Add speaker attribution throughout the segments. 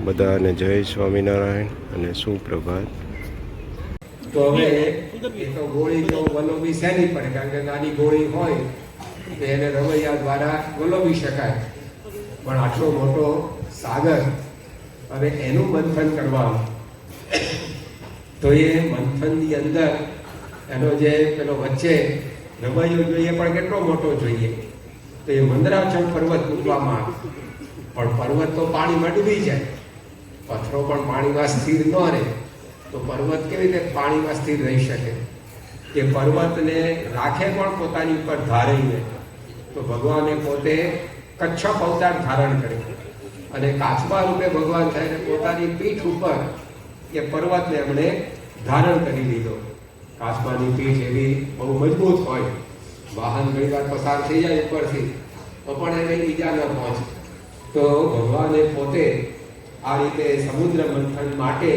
Speaker 1: બધાને જય સ્વામિનારાયણ અને સુપ્રભાત.
Speaker 2: તો હવે એ તો ગોળી તો વલોવી શેની પડે, કારણ કે નાની ગોળી હોય તો એને રવૈયા દ્વારા વલોવી શકાય, પણ આટલો મોટો સાગર હવે એનું મંથન કરવાનું, તો એ મંથનની અંદર એનો જે પેલો વચ્ચે રવૈયો જોઈએ પણ કેટલો મોટો જોઈએ, તો એ મંદરાચલ પર્વત મૂકવામાં આવે. પણ પર્વત તો પાણીમાં ડૂબી જાય, પથ્થરો પણ પાણીમાં સ્થિર ન રહે, તો પર્વત કેવી રીતે પાણીમાં સ્થિર રહી શકે? એ પર્વતને રાખે પણ પોતાની ઉપર ધારીને, તો ભગવાને પોતે કચ્છપ અવતાર ધારણ કરે અને કાચબા રૂપે ભગવાન થઈને પોતાની પીઠ ઉપર એ પર્વતને એમણે ધારણ કરી લીધો. કાચબાની પીઠ એવી બહુ મજબૂત હોય, વાહન ઘણી વાર પસાર થઈ જાય ઉપરથી તો પણ એને ઈજા ન પહોંચે. તો ભગવાને પોતે આ રીતે સમુદ્ર મંથન માટે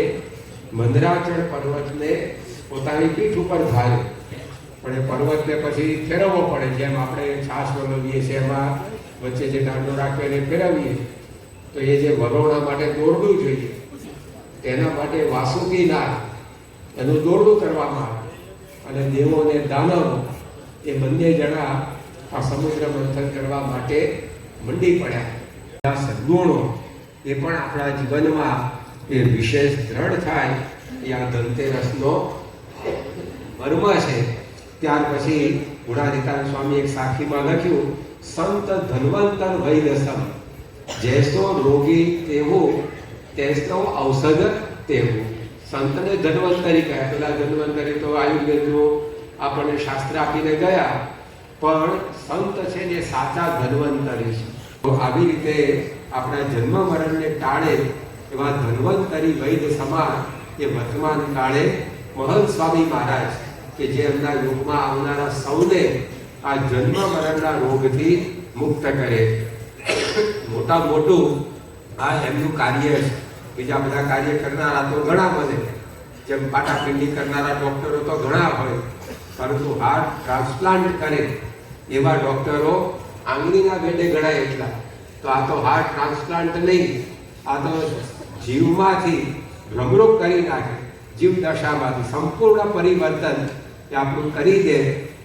Speaker 2: મંદરાચળ પર્વતને પોતાની પીઠ ઉપર ધાર્યો. પણ એ પર્વતને પછી ફેરવવો પડે, જેમ આપણે છાશ વલોવીએ છીએ એમાં વચ્ચે જે દાંડો રાખીએ એને ફેરવીએ, તો એ જે વલોણા માટે દોરડું જોઈએ, તેના માટે વાસુકી નાગ એનું દોરડું કરવામાં આવે. અને દેવો અને દાનવો એ બંને જણા આ સમુદ્ર મંથન કરવા માટે મંડી પડ્યા. સદગુણો એ પણ આપણા જીવનમાં એ વિશેષ દ્રઢ થાય એ આ ધનતેરસનો મર્મ છે. ત્યાર પછી ગુણાતીતાન સ્વામી એક સાખીમાં લખ્યું, સંત ધન્વંતર વૈદસમ, જેસો રોગી તેવું તેસો ઔષધ તેવું. સંતને ધન્વંતરી કહ્યા. પેલા ધન્વંતરી તો આયુર્વેદનું આપણને શાસ્ત્ર આપીને ગયા, પણ સંત છે જે સાચા ધન્વંતરી છે. તો આવી રીતે આપણા જન્મ મરણને ટાળે એવા ધન્વંતરી વૈદ સમાન એ વર્તમાન કાળે મહંત સ્વામી મહારાજ કે જે એમના યુગમાં આવનારા સૌને આ જન્મ મરણના રોગથી મુક્ત કરે. મોટા મોટું આ એમનું કાર્ય છે. બીજા બધા કાર્ય કરનારા તો ઘણા બને, જેમ પાટાપિંડી કરનારા ડોક્ટરો તો ઘણા હોય, પરંતુ હાર્ટ ટ્રાન્સપ્લાન્ટ કરે એવા ડોક્ટરો આંગળીના બેડે ગણાય એટલા. તો આ તો હાર્ટ ટ્રાન્સપ્લાન્ટ નહીં, આ તો જીવમાંથી ભ્રમરૂપ કરી નાખે, જીવ દશામાંથી સંપૂર્ણ પરિવર્તન એ આપણું કરી દે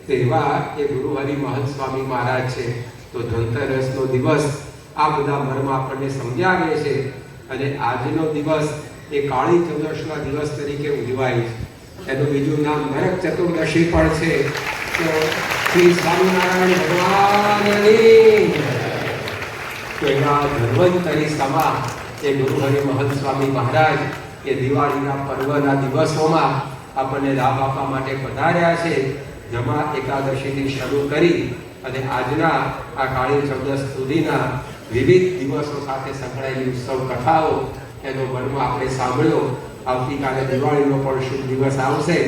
Speaker 2: તેવા એ ગુરુ હરિ મહંત સ્વામી મહારાજ છે. તો ધનતેરસનો દિવસ આ બધા મર્મ આપણને સમજાવે છે. અને આજનો દિવસ એ કાળી ચતુર્દશીના દિવસ તરીકે ઉજવાય છે. એનું બીજું નામ નરક ચતુર્દશી પણ છે. તો શ્રી સ્વામિનારાયણ ભગવાનની એના ધન્વંતરી સમા એ ગુરુ હરિ મહંત સ્વામી મહારાજ એ દિવાળીના પર્વના દિવસોમાં આપણને લાભ આપવા માટે પધાર્યા છે. જમા એકાદશીથી શરૂ કરી અને આજના આ કાળી ચૌદશ સુધીના વિવિધ દિવસો સાથે સંકળાયેલી ઉત્સવ કથાઓ એનો મર્મ આપણે સાંભળ્યો. આવતીકાલે દિવાળીનો પણ શુભ દિવસ આવશે.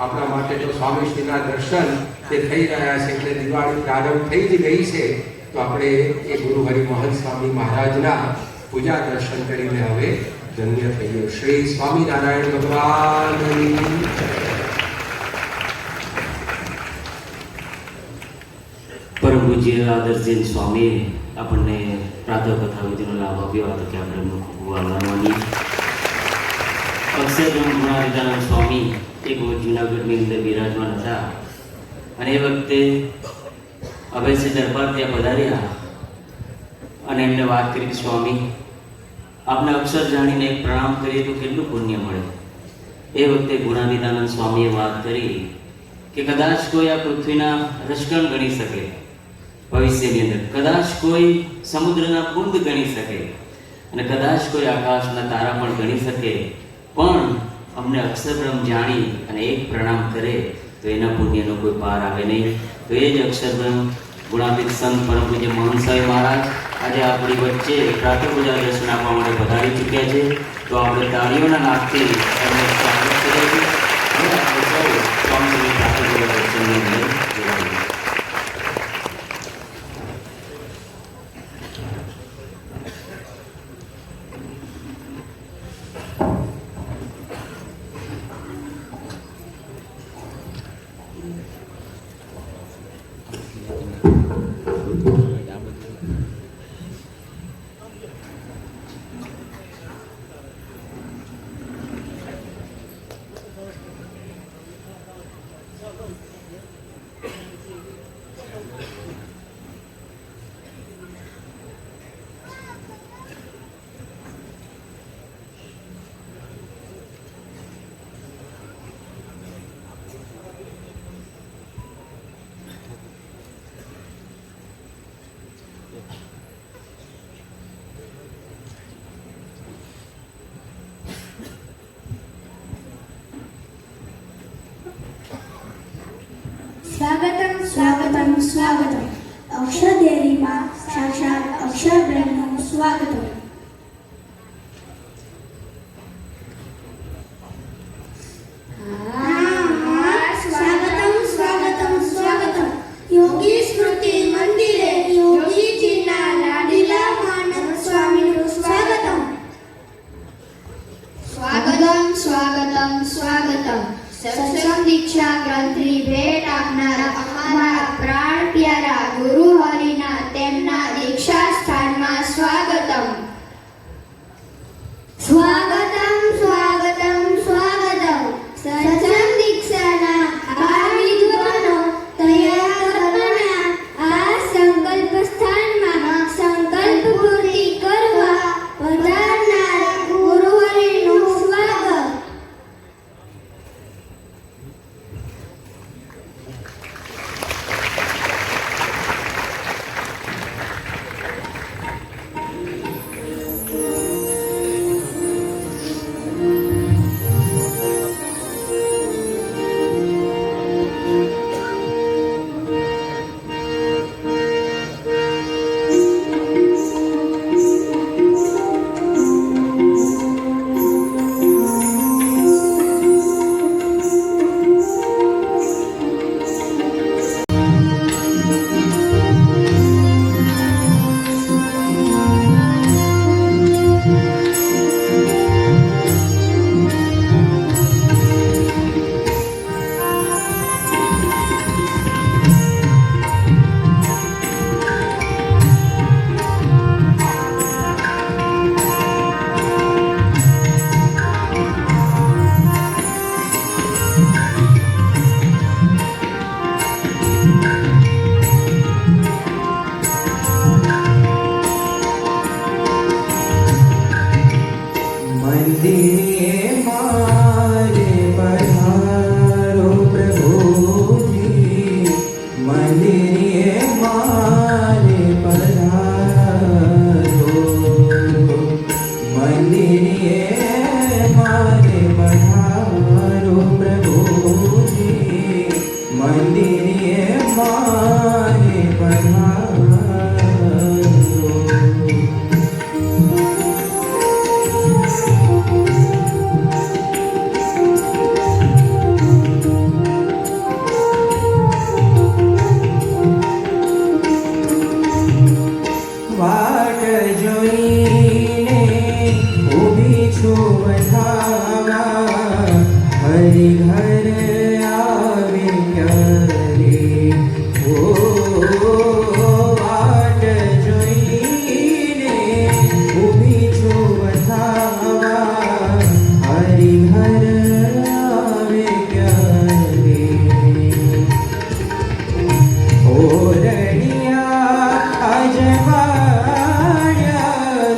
Speaker 2: આપણા માટે તો સ્વામીશ્રીના દર્શન એ થઈ રહ્યા છે, એટલે દિવાળી પ્રારંભ થઈ જ ગઈ છે. તો આપણે એ ગુરુ હરિ મહંત સ્વામી મહારાજના પૂજા દર્શન કરીને હવે ધન્ય થઈએ. શ્રી સ્વામિનારાયણ ભગવાનની
Speaker 3: પરમ પૂજ્ય આદર્શજીન સ્વામી આપણને પ્રાતઃ કથા વિધિનો લાભ આપ્યો હતો કે આપણે ભગવાનની અક્ષરબ્રહ્મ ગુણાતીતાનંદ સ્વામી એક વખત જુનાગઢની અંદર બિરાજમાન હતા અને એ વખતે અભયસિંહ દરબાર ત્યાં પધાર્યા અને એમને વાત કરી કે સ્વામી આપને અક્ષર જાણીને એક પ્રણામ કરીએ તો કેટલું પુણ્ય મળે. એ વખતે ગુણાતીતાનંદ સ્વામીએ વાત કરી કે કદાચ કોઈ આ પૃથ્વીના રસકણ ગણી શકે, ભવિષ્યની અંદર કદાચ કોઈ સમુદ્રના બુંદ ગણી શકે અને કદાચ કોઈ આકાશના તારા પણ ગણી શકે, પણ અમને અક્ષરબ્રહ્મ જાણી અને એક પ્રણામ કરે તો એના પુણ્યનો કોઈ પાર આવે નહીં. તો એ જ અક્ષરબ્રહ્મ ગુણાતીત સંત પરમ પૂજ્ય મહંત સ્વામી મહારાજ આજે આપણી વચ્ચે પ્રાતઃ પૂજા દર્શન આપવા માટે પધારી ચૂક્યા છે. તો આપણે તાળીઓના નાદથી એમને સ્વાગત કરીએ છીએ અને આપણે સૌ સ્વામીજીની પ્રાતઃ પૂજા દર્શનની અંદર જોડાઈએ.
Speaker 4: સ્વાગતમ. અક્ષરદેવીમાં સાક્ષાત અક્ષર બ્રહ્મનું સ્વાગતમ. સ્વાગતમ સ્વાગતમ સ્વાગતમ. યોગી સ્મૃતિ મંદિરે યોગીજીના લાડીલા માનવ સ્વામીનું સ્વાગતમ.
Speaker 5: સ્વાગતમ સ્વાગતમ સ્વાગતમ. સત્સંગ દીક્ષા ગ્રંથની ભેટ આપનારા અમારા પ્રાણ પ્યારા ગુરુ હરિના તેમના દીક્ષા સ્થાનમાં સ્વાગતમ. સ્વાગતમ સ્વાગતમ સ્વાગતમ. સત્સંગ દીક્ષાના આ વિદ્વાનો તૈયાર કરવાના આ સંકલ્પ સ્થાનમાં સંકલ્પ પૂર્તિ કરવા પધારનારા ગુરુ હરિનું સ્વાગત.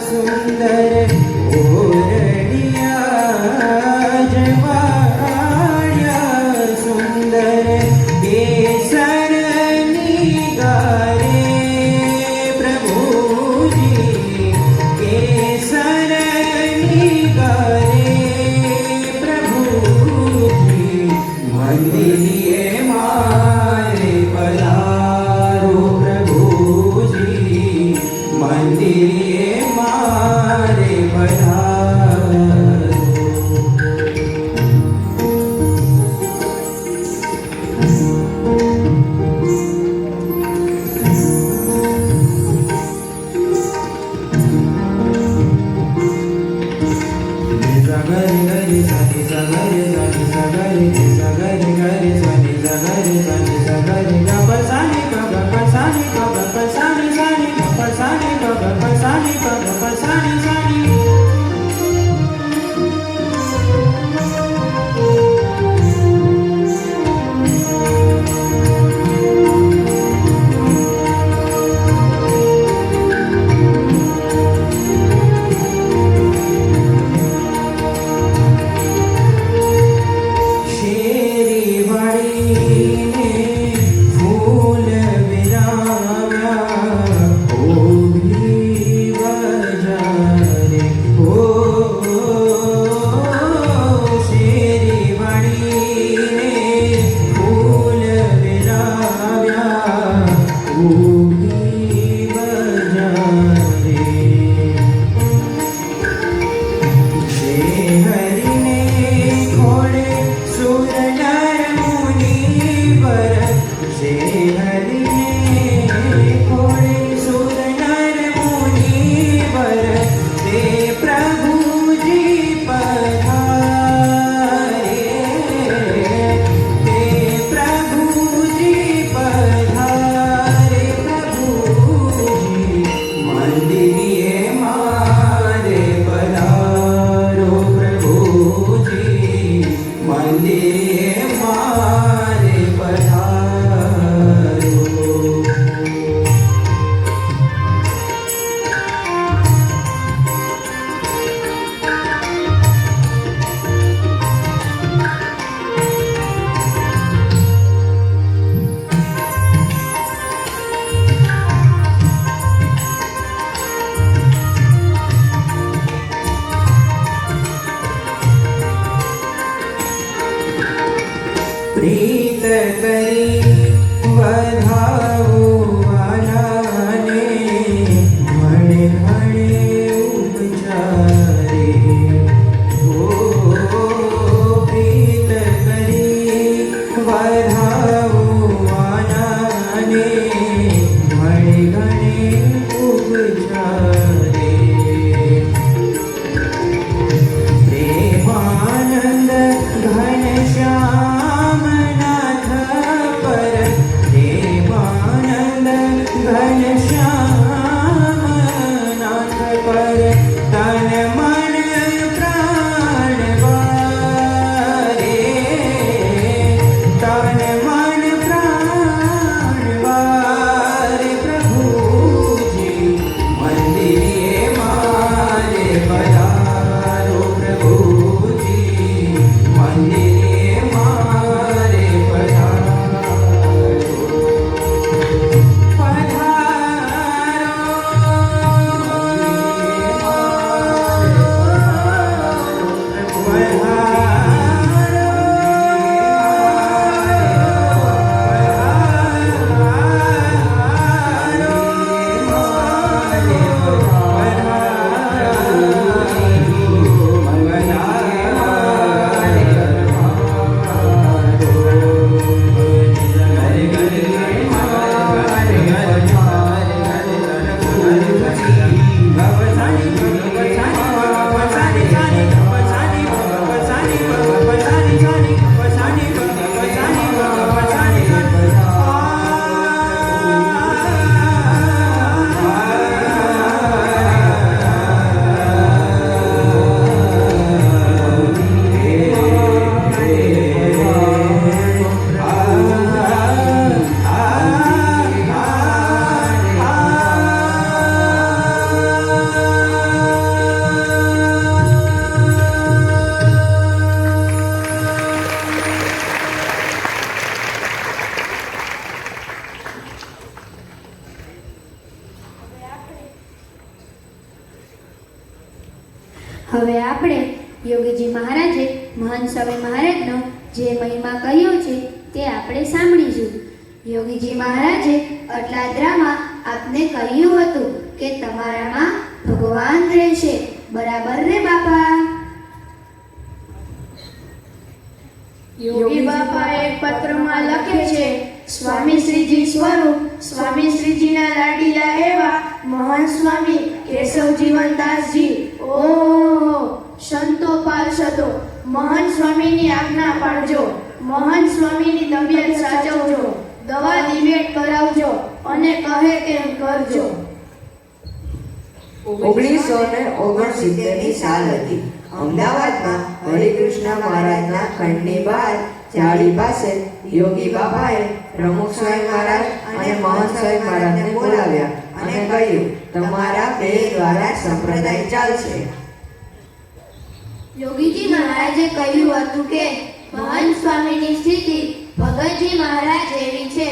Speaker 6: સુંદર ઓરડિયા જવાડ્યા પ્રીત કરી વધાવો વાલાને ઘણે ઘણે ઉપચારે ઓ પ્રીત કરી વધાવો વાલાને ઘણે ઘણે ઉપચારે પ્રેમાનંદ ઘનશ્યામ નાથ પર પ્રેમાનંદ ઘનશ્યામ નાથ પર તન મન પ્રાણ વારે તન મન પ્રાણ વારે પ્રભુજી મંદિરે મારે પધારો પ્રભુજી મંદિરે મારે
Speaker 5: હવે આપણે યોગીજી મહારાજે મહાન સ્વામી મહારાજનો જે મહિમા કહ્યો છે તે આપણે સાંભળીશું. યોગીજી મહારાજે અટલાદરામાં આપને કહ્યું હતું કે તમારામાં ભગવાન રહેશે. બરાબર ને બાપા?
Speaker 4: યોગી બાપા એક પત્રમાં લખે છે, સ્વામી શ્રીજી સ્વરૂપ સ્વામી શ્રીજીના લાડીલા એવા મહાન સ્વામી કેશવ જીવનદાસજી. ઓહો, સંતો પાર્ષદો, મહાન સ્વામીની આજ્ઞા પાળજો, મહાન સ્વામીની તબિયત સાચવજો, દવા દિવેટ કરાવજો અને કહે તેમ કરજો.
Speaker 7: 1969 ની સાલ હતી. અમદાવાદમાં હરિકૃષ્ણ મહારાજના ખંડની બહાર જાળી પાસે યોગી બાબાએ પ્રમુખ સ્વામી મહારાજ અને મહંત સ્વામી મહારાજને બોલાવ્યા અને કહ્યું, તમારા બે દ્વારા સંપ્રદાય ચાલશે.
Speaker 5: યોગીજી મહારાજે કહ્યું હતું કે મહાન સ્વામીની સ્થિતિ ભગતજી મહારાજ જેવી છે.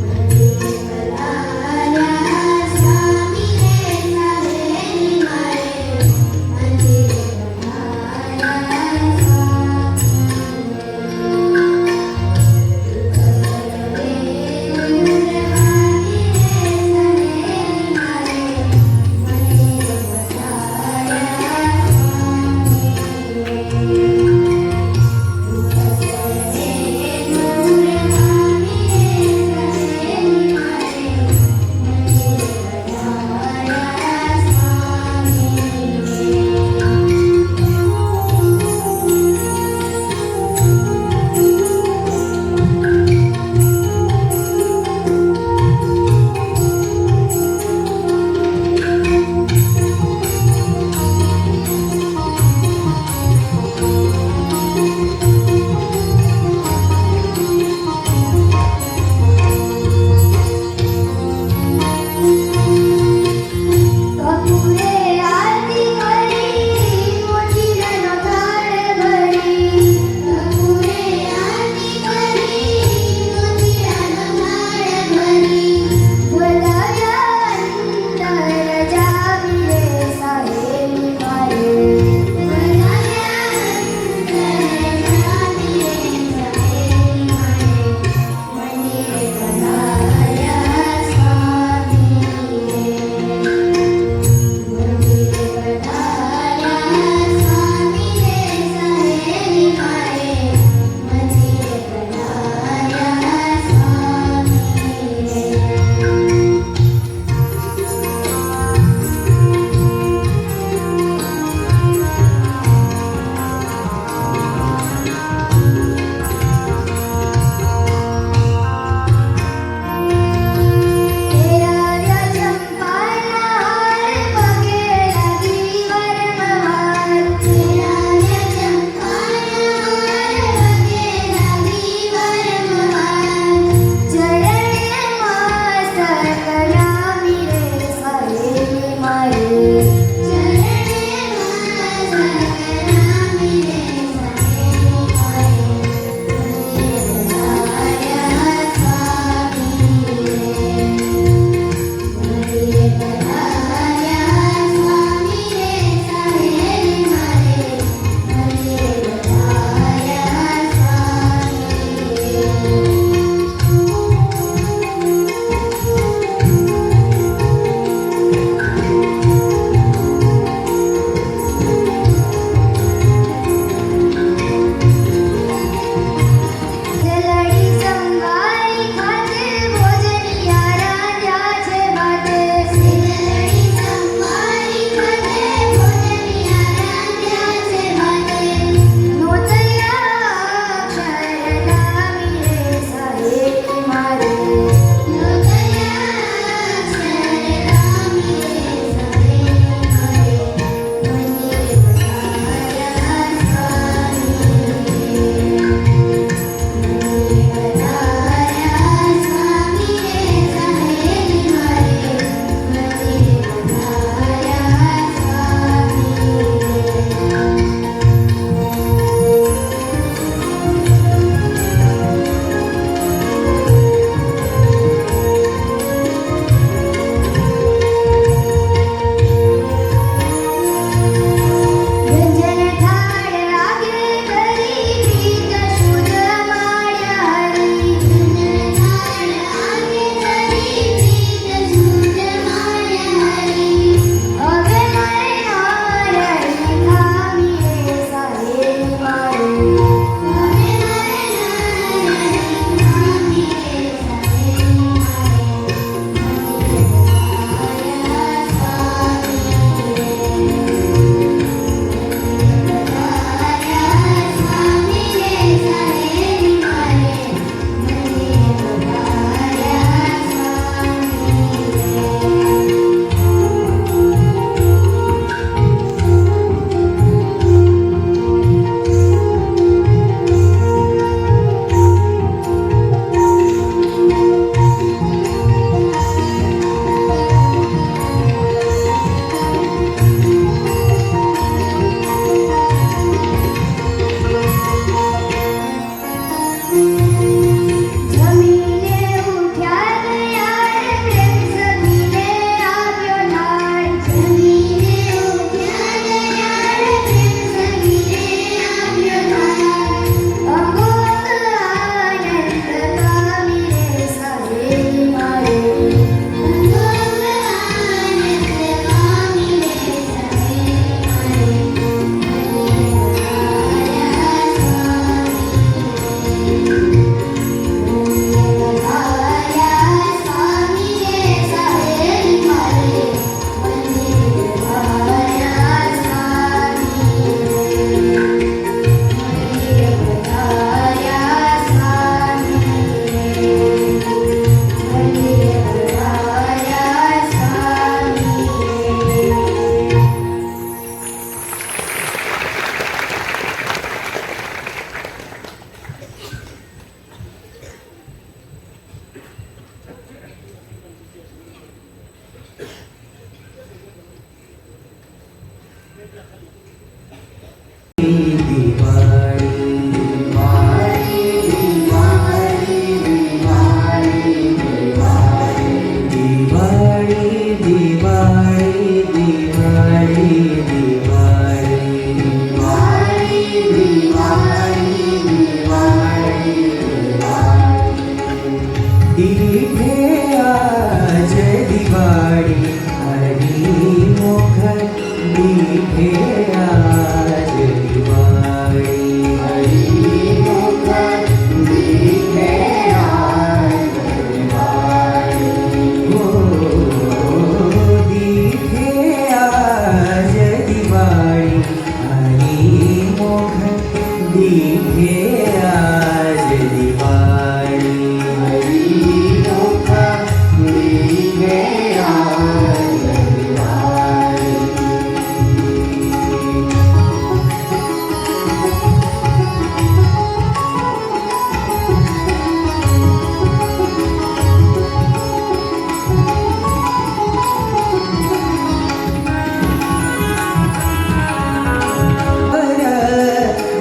Speaker 4: મંદિરે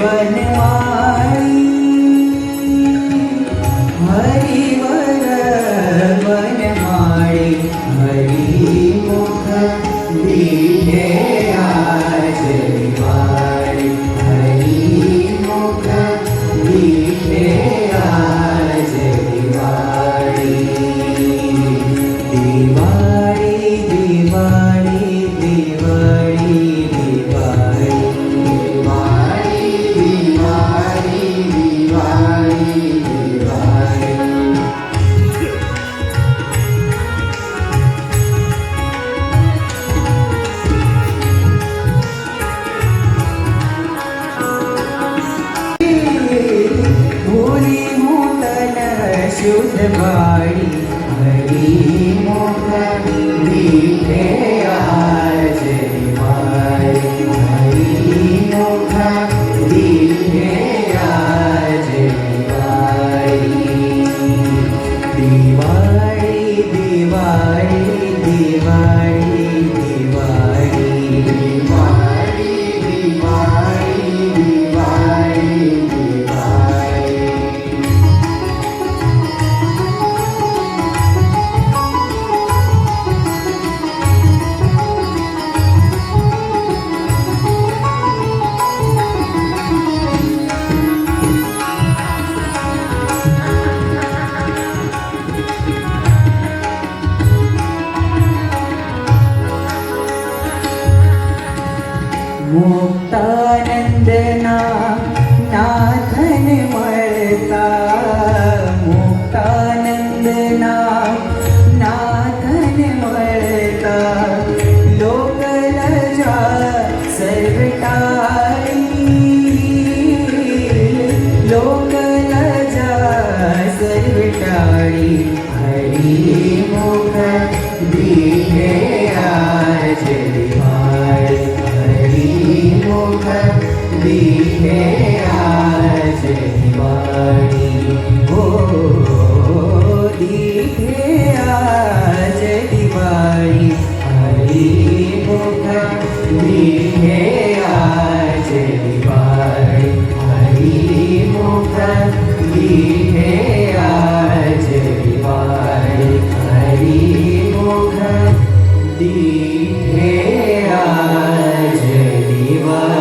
Speaker 6: વનમાળી હરિવર વનમાળી હરિમુખ દીઠે આજ દિવાળી હરિમુખ દીઠે આજ દિવાળી દિવાળી દિવાળી દિવાળી દિવાળી દિવાળી દિવાળી દિવાળી ભૂલી હું તન શુદ્ધ વાળી હરિમુખ દીઠે આજ દિવાળી હરિમુખ દીઠે આજ દિવાળી દિવાળી દિવાળી દિવાળી દિવાળી દિવાળી દિવાળી દિવાળી મુક્તાનંદના નાથન મળતા મુક્તાનંદના નાથન મળતા લોક લજા સર્વટાળી લોક લજા સર્વટાળી હરિમુખ દીઠે આજ દિવાળી હરિમુખ દીઠે આજ દિવાળી હો દીઠે આજ દિવાળી હરિમુખ દીઠે આજ દિવાળી હરિમુખ દીઠે આજ દિવાળી હરિમુખ દીઠે આજ દિવાળી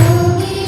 Speaker 5: યોગી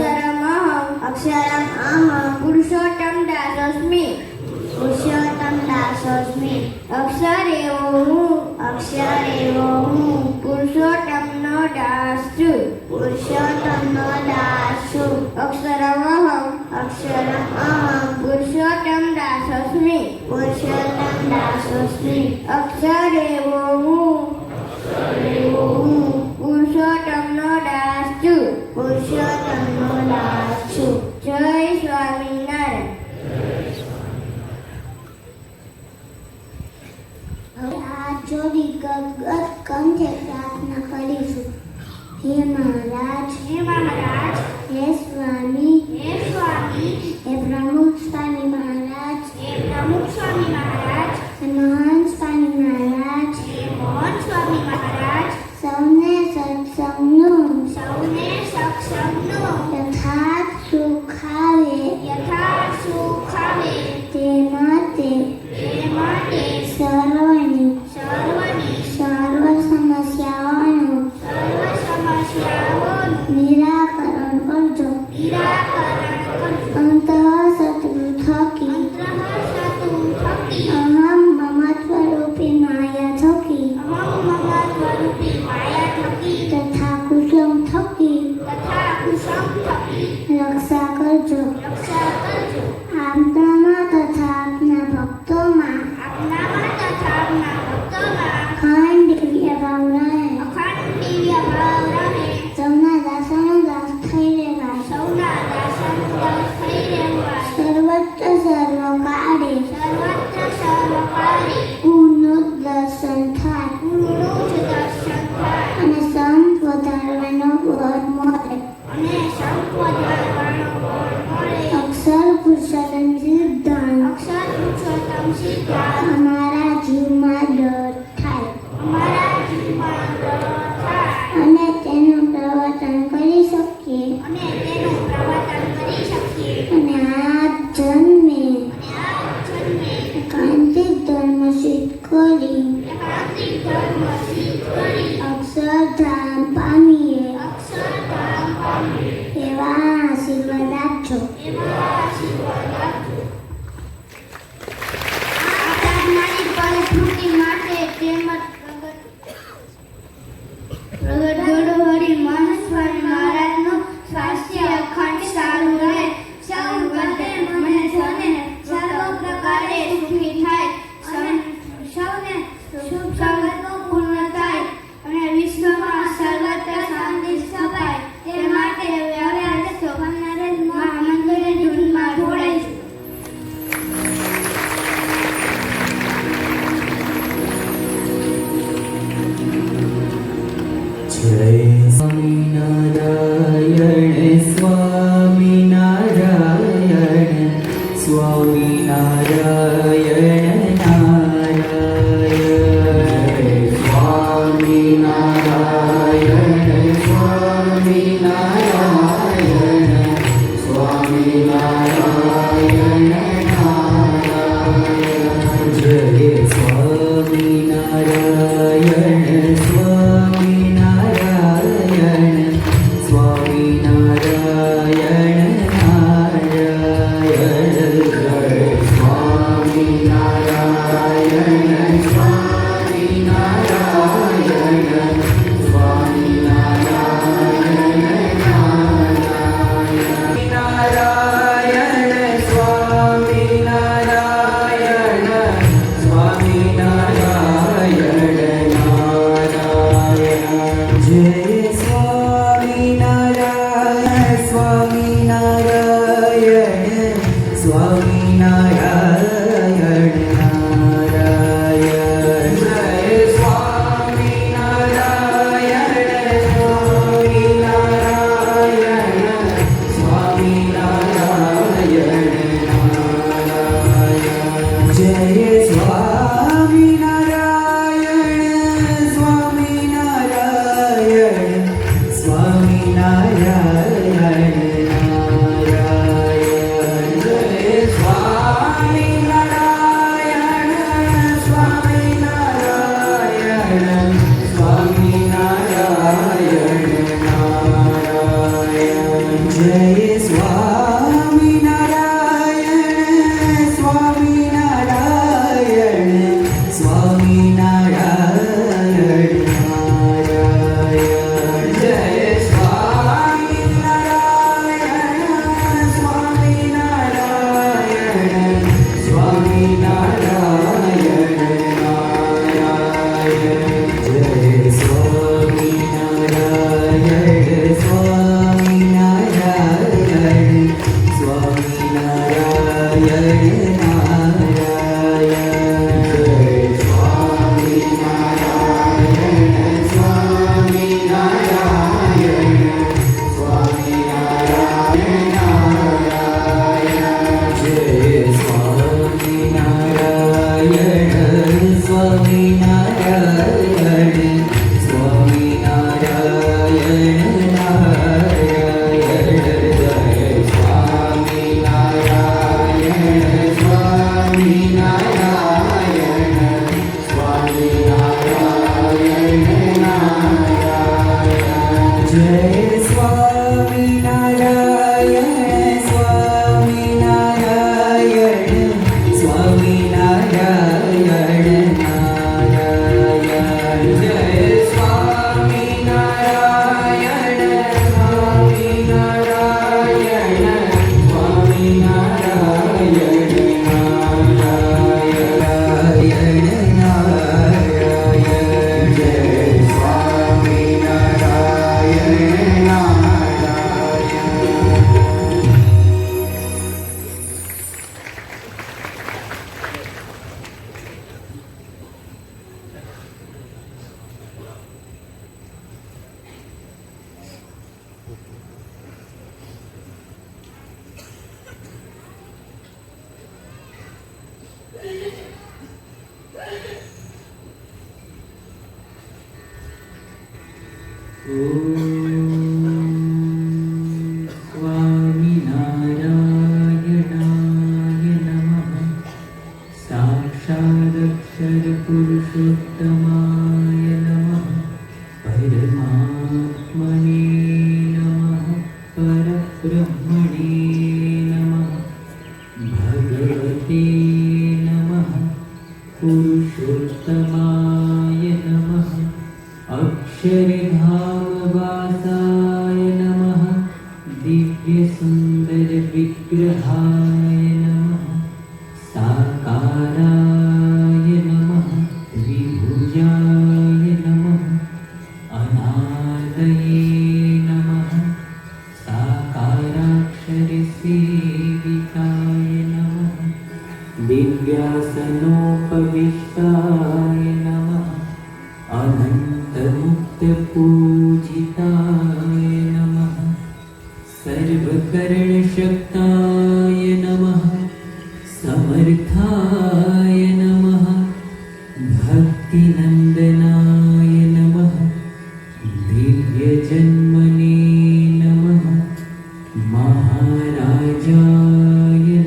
Speaker 4: અક્ષરમ અહમ પુરુષોત્તમ દાસોસ્મિ અક્ષર એવો હું પુરુષોત્તમનો દાસ છું અક્ષરમ અહમ પુરુષોત્તમ દાસોસ્મિ અક્ષર એવો હું પુરુષોત્તમનો દાસ છું જય સ્વામિનારાયણ. હવે હાથ જોડી ગદગદ કંઠે પ્રાર્થના કરીશું. હે મહારાજ, હે સ્વામી, હે પ્રમુખ સ્વામી મહારાજ, હે મહાન સ્વામી મહારાજ, સૌને સત્સંગનું યથાર્થ સુખ આવે તે માટે સર્વ સમસ્યાઓનું નિરાકરણ કરજો. અંતઃશત્રુ થકી અહમ મમત્વરૂપી માયા થકી તથા કુસુમ થકી રક્ષા કરજો. આપનામાં તથા આપના ભક્તોમાં અખંડ દિવ્ય ભાવ રહે. સૌના દાસોનો દાસ થઈ રહેવાય. સર્વત્ર સર્વકાળે ગુણનું દર્શન થાય અને સંત વધારવાનો બોધ મળે. અક્ષર પુરુષોત્તમ સિદ્ધાંત અમારા જીવમાં ડર થાય અને તેનું પ્રવર્તન કરી શકીએ અને આ જન્મે એકાંતિક ધર્મ સિદ્ધ કરી અક્ષરધામ પામીએ એવા આશીર્વાદ આપજો. સ્વાસ્થ્ય અખંડ સારું રહે. સૌ બધે મને સૌને સર્વ પ્રકારે સુખી થાય. સૌને શુભ સંગતનું પૂર્ણ થાય અને વિશ્વમાં સર્વત્ર શાંતિ સ્થપાય તે માટે હવે આજે શોભાનારે મહામંદિરે ધૂનમાં જોડાઈશું.
Speaker 6: જય સ્વામિનારાયણ સ્વામિનારાયણ સ્વામિનારાયણ નારાયણ સ્વામિનારાયણ સ્વામિનારાયણ સ્વામિનારાયણ નારાયણ જય સ્વામિનારાયણ સ્વામિનારાયણ સ્વામિનારાયણ નારાયણ જય સ્વામિનારાયણ સ્વામિનારાયણ સ્વામિનારાયણ નારાયણ સ્વામિનારાયણ સ્વામિનારાયણ નારાયણ જય સ્વામિનારાયણ સ્વામિનારાયણ नारायणाय नमः साक्षादक्षरपुरुषोत्तमाय नमः परमात्मने नमः परब्रह्मणे नमः भगवते नमः पुरुषोत्तमाय नमः अक्षरधामवासाय नमः दिव्यसुन्दरविग्रहाय नमः साकाराय नमः विभुजाय नमः अनादये नमः साकाराक्षरसेविताय नमः दिव्यासनोपविष्टाय नमः अनन्तमुक्तपूजिताय नमः सर्वकरणशक्ताय नमः समर्थाय नमः भक्तिनन्दनाय नमः दिव्यजन्मने नमः महाराजाय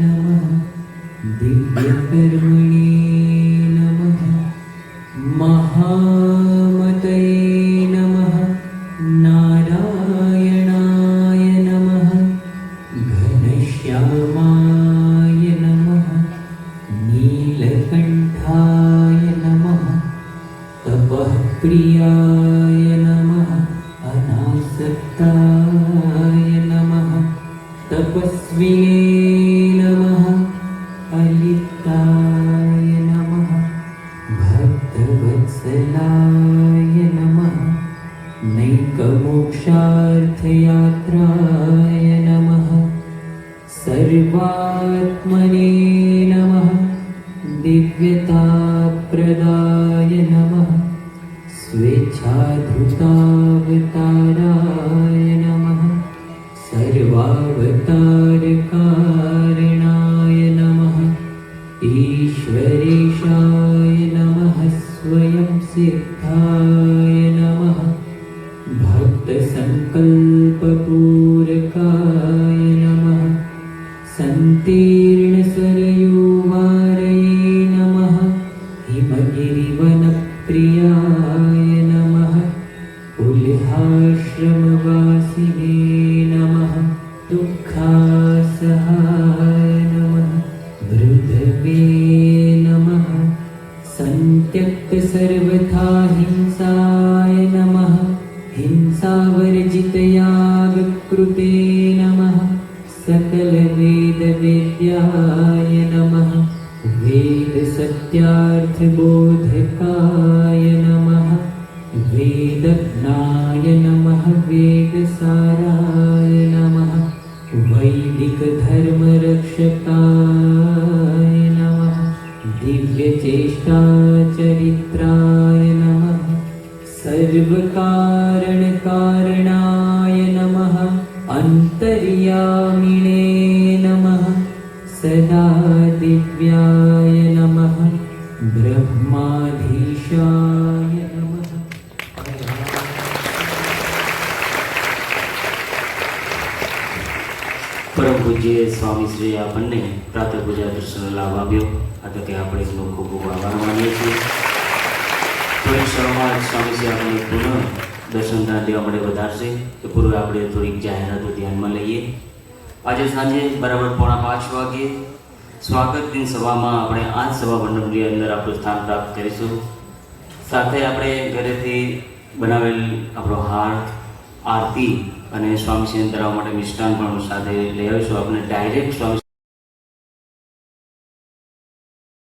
Speaker 6: नमः दिव्यकर्मणे नमः महामतये नमः नारायणाय नमः घनश्यामाय नमः नीलकण्ठाय नमः तपःप्रियाय नमः अनासक्ताय नमः तपस्विने नमः अलिप्ताय नमः भक्तवत्सलाय नमः नैकमोक्षार्थयात्राय नमः सर्वात्मने नमः दिव्यताप्रदाय नमः स्वेच्छाधृतावताराय नमः सर्वावतारकारणाय नमः ईश्वरेशाय नमः स्वयं सिद्धाय नमः भक्तसङ्कल्पपूरकाय नमः सन्तीर्णसरयूवारये नमः हिमगिरिवनप्रियाय नमः पुलिहाश्रमवासिने नमः दुःखासहाय नमः मृदवे नमः सन्त्यक्तसर्वथा हिंसाय नमः हिंसावर्जितयागकृते नमः सकलवेदवेद्याय नमः वेदसत्यार्थबोधकाय नमः वेदज्ञाय नमः वेदसाराय नमः वैदिकधर्मरक्षकाय नमः दिव्यचेष्टाचरित्राय नमः सर्वकारणकारणाय नमः अन्तर्यामिणे नमः सदा दिव्याय नमः ब्रह्माधीशाय नमः
Speaker 3: પરમ પૂજ્ય સ્વામી શ્રી આપણને પ્રાતઃ પૂજા દર્શન લાભ આપ્યો આ તકે આપણે એમનો ખૂબ ખૂબ આભાર માનીએ છીએ. થોડીક ક્ષણમાં સ્વામીશ્રી આપણને પુનઃ દર્શનદાન દેવા માટે વધારશે કે પૂર્વે આપણે થોડીક જાહેરાતો ધ્યાનમાં લઈએ. આજે સાંજે બરાબર 4:45 વાગે સ્વાગત દિન સભામાં આપણે આ જ સભા મંડપની અંદર આપણું સ્થાન પ્રાપ્ત કરીશું. સાથે આપણે ઘરેથી બનાવેલ આપણો હાર આરતી અને સ્વામીશ્રીને ધરાવવા માટે મિષ્ટાન પણ સાથે લઈ આવીશું. આપણે ડાયરેક્ટ સ્વામી